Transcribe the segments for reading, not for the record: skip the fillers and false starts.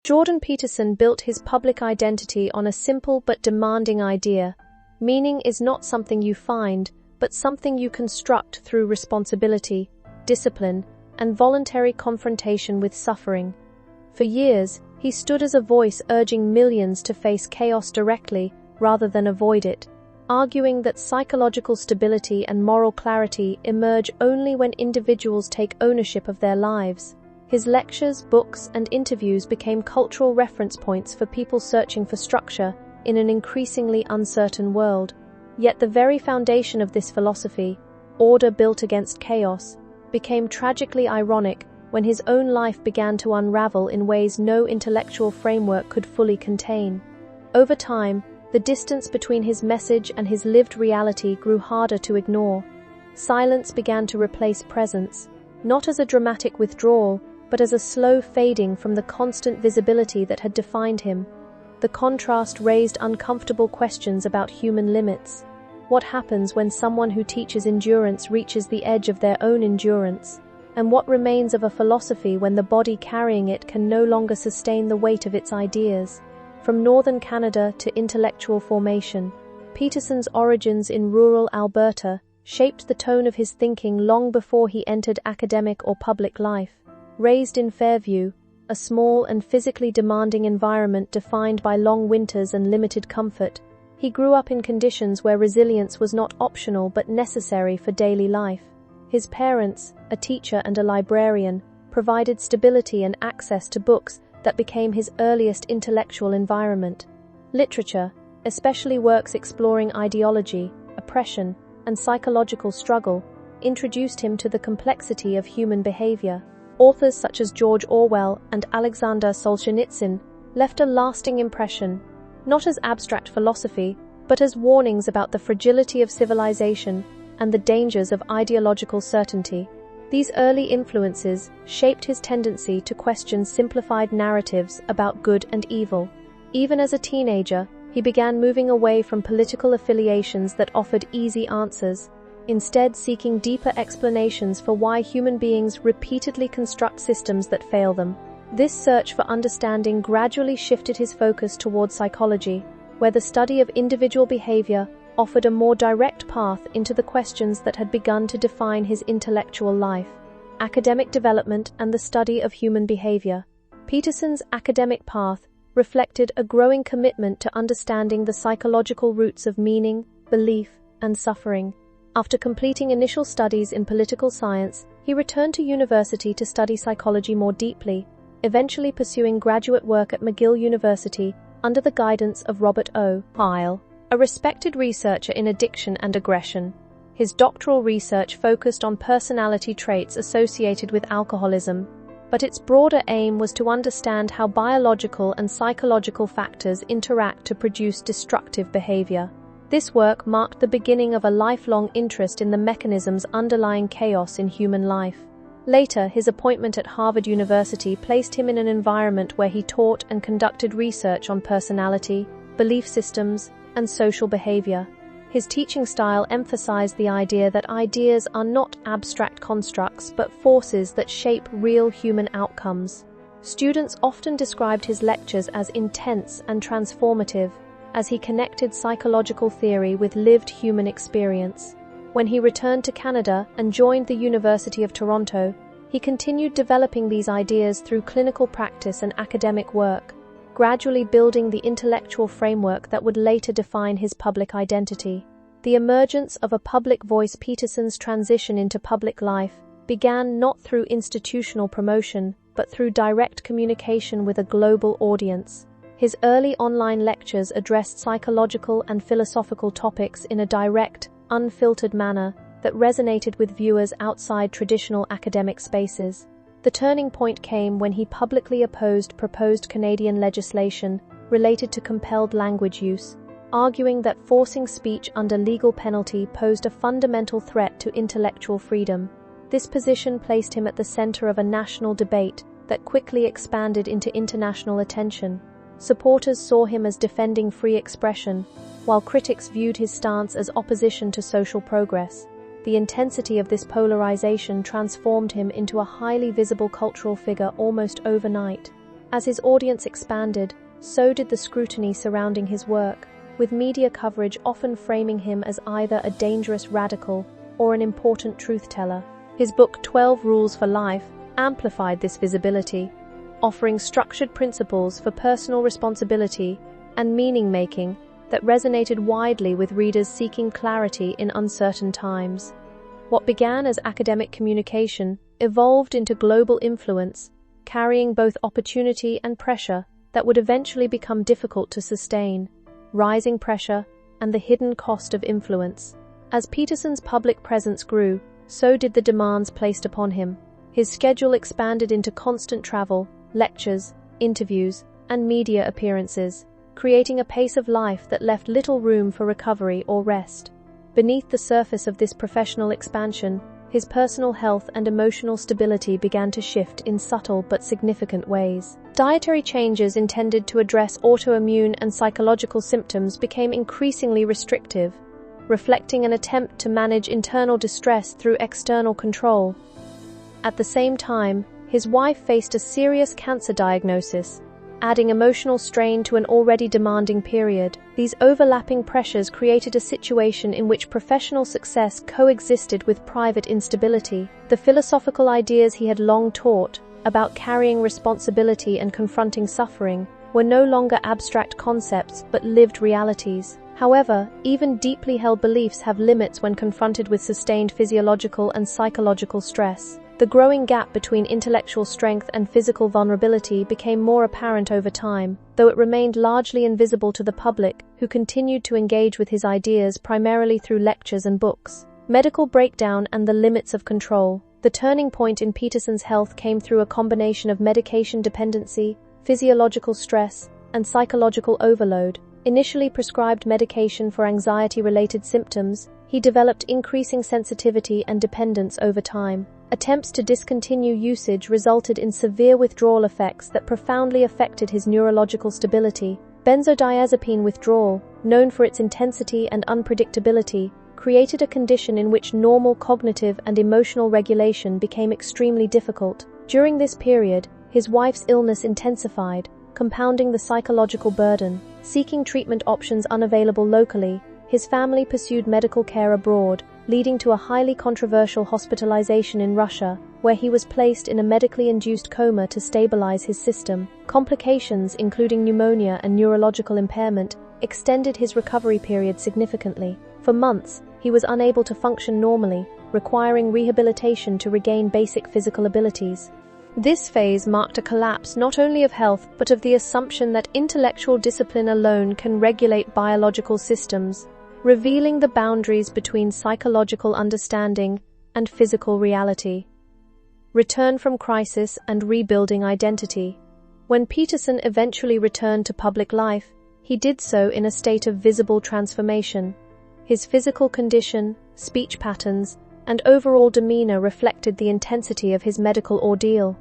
Jordan Peterson built his public identity on a simple but demanding idea. Meaning is not something you find, but something you construct through responsibility, discipline, and voluntary confrontation with suffering. For years, he stood as a voice urging millions to face chaos directly rather than avoid it, arguing that psychological stability and moral clarity emerge only when individuals take ownership of their lives. His lectures, books, and interviews became cultural reference points for people searching for structure in an increasingly uncertain world. Yet the very foundation of this philosophy, order built against chaos, became tragically ironic when his own life began to unravel in ways no intellectual framework could fully contain. Over time, the distance between his message and his lived reality grew harder to ignore. Silence began to replace presence, not as a dramatic withdrawal, but as a slow fading from the constant visibility that had defined him. The contrast raised uncomfortable questions about human limits. What happens when someone who teaches endurance reaches the edge of their own endurance? And what remains of a philosophy when the body carrying it can no longer sustain the weight of its ideas? From northern Canada to intellectual formation, Peterson's origins in rural Alberta shaped the tone of his thinking long before he entered academic or public life. Raised in Fairview, a small and physically demanding environment defined by long winters and limited comfort, he grew up in conditions where resilience was not optional but necessary for daily life. His parents, a teacher and a librarian, provided stability and access to books that became his earliest intellectual environment. Literature, especially works exploring ideology, oppression, and psychological struggle, introduced him to the complexity of human behavior. Authors such as George Orwell and Alexander Solzhenitsyn left a lasting impression, not as abstract philosophy, but as warnings about the fragility of civilization and the dangers of ideological certainty. These early influences shaped his tendency to question simplified narratives about good and evil. Even as a teenager, he began moving away from political affiliations that offered easy answers, instead seeking deeper explanations for why human beings repeatedly construct systems that fail them. This search for understanding gradually shifted his focus towards psychology, where the study of individual behavior offered a more direct path into the questions that had begun to define his intellectual life: academic development and the study of human behavior. Peterson's academic path reflected a growing commitment to understanding the psychological roots of meaning, belief, and suffering. After completing initial studies in political science, he returned to university to study psychology more deeply, eventually pursuing graduate work at McGill University under the guidance of Robert O. Pyle, a respected researcher in addiction and aggression. His doctoral research focused on personality traits associated with alcoholism, but its broader aim was to understand how biological and psychological factors interact to produce destructive behavior. This work marked the beginning of a lifelong interest in the mechanisms underlying chaos in human life. Later, his appointment at Harvard University placed him in an environment where he taught and conducted research on personality, belief systems, and social behavior. His teaching style emphasized the idea that ideas are not abstract constructs but forces that shape real human outcomes. Students often described his lectures as intense and transformative, as he connected psychological theory with lived human experience. When he returned to Canada and joined the University of Toronto, he continued developing these ideas through clinical practice and academic work, gradually building the intellectual framework that would later define his public identity. The emergence of a public voice. Peterson's transition into public life began not through institutional promotion, but through direct communication with a global audience. His early online lectures addressed psychological and philosophical topics in a direct, unfiltered manner that resonated with viewers outside traditional academic spaces. The turning point came when he publicly opposed proposed Canadian legislation related to compelled language use, arguing that forcing speech under legal penalty posed a fundamental threat to intellectual freedom. This position placed him at the center of a national debate that quickly expanded into international attention. Supporters saw him as defending free expression, while critics viewed his stance as opposition to social progress. The intensity of this polarization transformed him into a highly visible cultural figure almost overnight. As his audience expanded, so did the scrutiny surrounding his work, with media coverage often framing him as either a dangerous radical or an important truth-teller. His book 12 Rules for Life amplified this visibility, offering structured principles for personal responsibility and meaning-making that resonated widely with readers seeking clarity in uncertain times. What began as academic communication evolved into global influence, carrying both opportunity and pressure that would eventually become difficult to sustain. Rising pressure and the hidden cost of influence. As Peterson's public presence grew, so did the demands placed upon him. His schedule expanded into constant travel, lectures, interviews, and media appearances, creating a pace of life that left little room for recovery or rest. Beneath the surface of this professional expansion, his personal health and emotional stability began to shift in subtle but significant ways. Dietary changes intended to address autoimmune and psychological symptoms became increasingly restrictive, reflecting an attempt to manage internal distress through external control. At the same time, his wife faced a serious cancer diagnosis, adding emotional strain to an already demanding period. These overlapping pressures created a situation in which professional success coexisted with private instability. The philosophical ideas he had long taught about carrying responsibility and confronting suffering were no longer abstract concepts but lived realities. However, even deeply held beliefs have limits when confronted with sustained physiological and psychological stress. The growing gap between intellectual strength and physical vulnerability became more apparent over time, though it remained largely invisible to the public, who continued to engage with his ideas primarily through lectures and books. Medical breakdown and the limits of control. The turning point in Peterson's health came through a combination of medication dependency, physiological stress, and psychological overload. Initially prescribed medication for anxiety-related symptoms, he developed increasing sensitivity and dependence over time. Attempts to discontinue usage resulted in severe withdrawal effects that profoundly affected his neurological stability. Benzodiazepine withdrawal, known for its intensity and unpredictability, created a condition in which normal cognitive and emotional regulation became extremely difficult. During this period, his wife's illness intensified, compounding the psychological burden. Seeking treatment options unavailable locally, his family pursued medical care abroad, leading to a highly controversial hospitalization in Russia, where he was placed in a medically induced coma to stabilize his system. Complications, including pneumonia and neurological impairment, extended his recovery period significantly. For months, he was unable to function normally, requiring rehabilitation to regain basic physical abilities. This phase marked a collapse not only of health but of the assumption that intellectual discipline alone can regulate biological systems, revealing the boundaries between psychological understanding and physical reality. Return from crisis and rebuilding identity. When Peterson eventually returned to public life, he did so in a state of visible transformation. His physical condition, speech patterns, and overall demeanor reflected the intensity of his medical ordeal.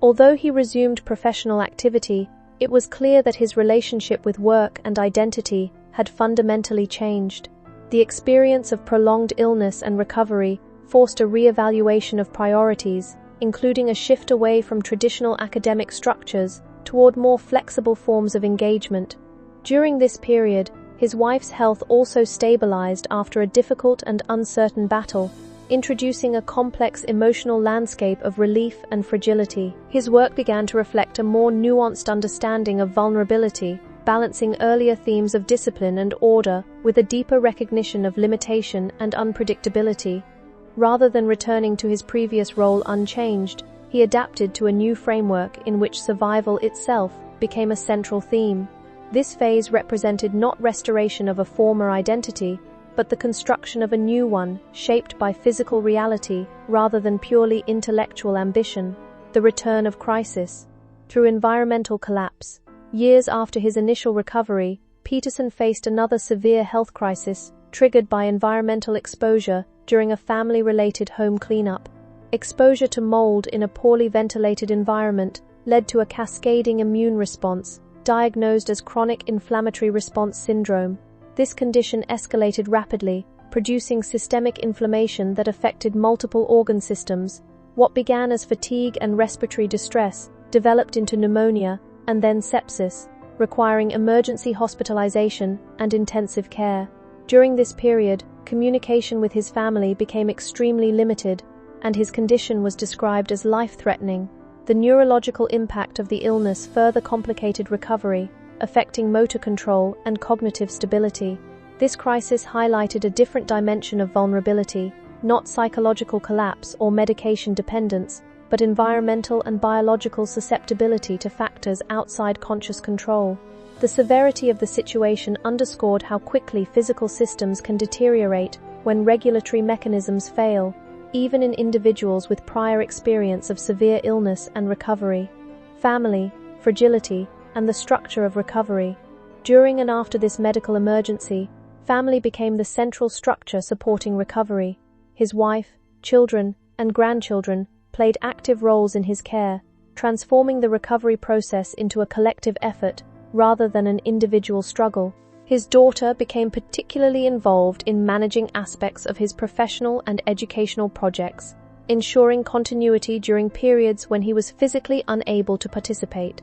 Although he resumed professional activity, it was clear that his relationship with work and identity had fundamentally changed. The experience of prolonged illness and recovery forced a re-evaluation of priorities, including a shift away from traditional academic structures toward more flexible forms of engagement. During this period, his wife's health also stabilized after a difficult and uncertain battle, introducing a complex emotional landscape of relief and fragility. His work began to reflect a more nuanced understanding of vulnerability, balancing earlier themes of discipline and order with a deeper recognition of limitation and unpredictability. Rather than returning to his previous role unchanged, he adapted to a new framework in which survival itself became a central theme. This phase represented not restoration of a former identity, but the construction of a new one, shaped by physical reality rather than purely intellectual ambition. The return of crisis. Through environmental collapse. Years after his initial recovery, Peterson faced another severe health crisis, triggered by environmental exposure during a family-related home cleanup. Exposure to mold in a poorly ventilated environment led to a cascading immune response, diagnosed as chronic inflammatory response syndrome. This condition escalated rapidly, producing systemic inflammation that affected multiple organ systems. What began as fatigue and respiratory distress developed into pneumonia and then sepsis, requiring emergency hospitalization and intensive care. During this period, communication with his family became extremely limited, and his condition was described as life-threatening. The neurological impact of the illness further complicated recovery, affecting motor control and cognitive stability. This crisis highlighted a different dimension of vulnerability, not psychological collapse or medication dependence, but environmental and biological susceptibility to factors outside conscious control. The severity of the situation underscored how quickly physical systems can deteriorate when regulatory mechanisms fail, even in individuals with prior experience of severe illness and recovery. Family, fragility, and the structure of recovery. During and after this medical emergency, family became the central structure supporting recovery. His wife, children, and grandchildren played active roles in his care, transforming the recovery process into a collective effort rather than an individual struggle. His daughter became particularly involved in managing aspects of his professional and educational projects, ensuring continuity during periods when he was physically unable to participate.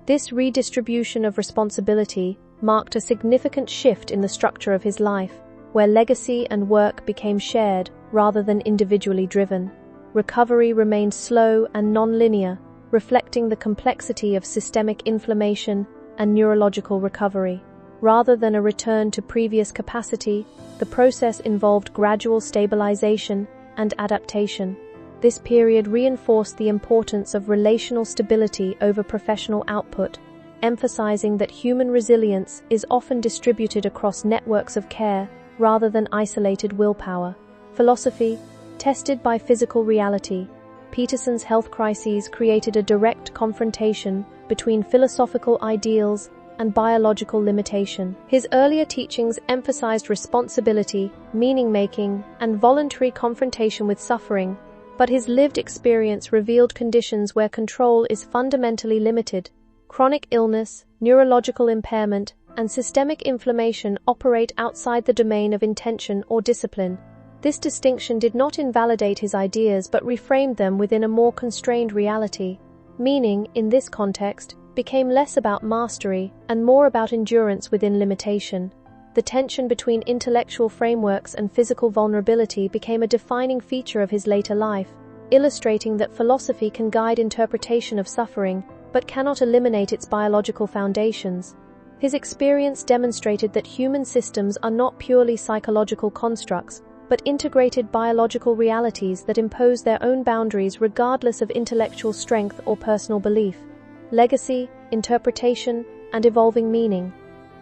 This redistribution of responsibility marked a significant shift in the structure of his life, where legacy and work became shared rather than individually driven. Recovery remained slow and non-linear, reflecting the complexity of systemic inflammation and neurological recovery. Rather than a return to previous capacity, the process involved gradual stabilization and adaptation. This period reinforced the importance of relational stability over professional output, emphasizing that human resilience is often distributed across networks of care rather than isolated willpower. Philosophy, tested by physical reality. Peterson's health crises created a direct confrontation between philosophical ideals and biological limitation. His earlier teachings emphasized responsibility, meaning-making, and voluntary confrontation with suffering, but his lived experience revealed conditions where control is fundamentally limited. Chronic illness, neurological impairment, and systemic inflammation operate outside the domain of intention or discipline. This distinction did not invalidate his ideas but reframed them within a more constrained reality. Meaning, in this context, became less about mastery and more about endurance within limitation. The tension between intellectual frameworks and physical vulnerability became a defining feature of his later life, illustrating that philosophy can guide interpretation of suffering, but cannot eliminate its biological foundations. His experience demonstrated that human systems are not purely psychological constructs, but integrated biological realities that impose their own boundaries regardless of intellectual strength or personal belief. Legacy, interpretation, and evolving meaning.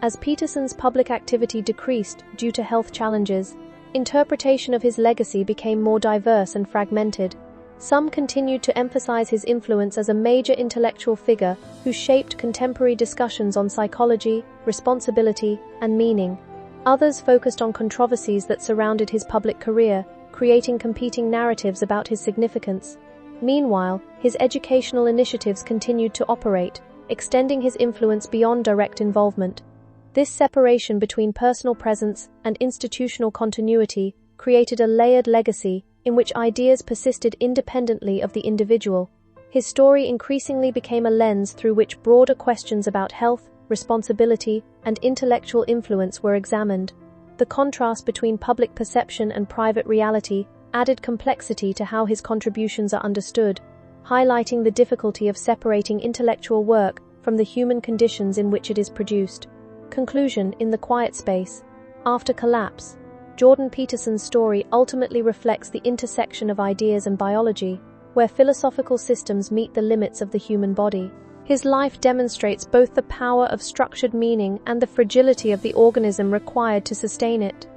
As Peterson's public activity decreased due to health challenges, interpretation of his legacy became more diverse and fragmented. Some continued to emphasize his influence as a major intellectual figure who shaped contemporary discussions on psychology, responsibility, and meaning. Others focused on controversies that surrounded his public career, creating competing narratives about his significance. Meanwhile, his educational initiatives continued to operate, extending his influence beyond direct involvement. This separation between personal presence and institutional continuity created a layered legacy in which ideas persisted independently of the individual. His story increasingly became a lens through which broader questions about health, responsibility, and intellectual influence were examined. The contrast between public perception and private reality added complexity to how his contributions are understood, highlighting the difficulty of separating intellectual work from the human conditions in which it is produced. Conclusion. In the quiet space. After collapse, Jordan Peterson's story ultimately reflects the intersection of ideas and biology, where philosophical systems meet the limits of the human body. His life demonstrates both the power of structured meaning and the fragility of the organism required to sustain it.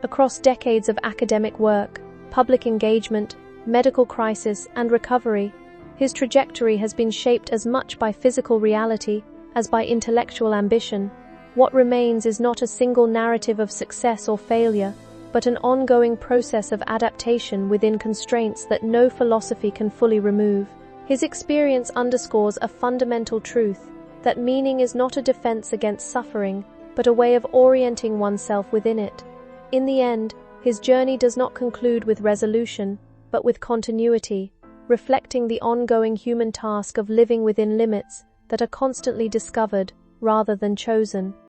Across decades of academic work, public engagement, medical crisis, and recovery, his trajectory has been shaped as much by physical reality as by intellectual ambition. What remains is not a single narrative of success or failure, but an ongoing process of adaptation within constraints that no philosophy can fully remove. His experience underscores a fundamental truth, that meaning is not a defense against suffering, but a way of orienting oneself within it. In the end, his journey does not conclude with resolution, but with continuity, reflecting the ongoing human task of living within limits that are constantly discovered rather than chosen.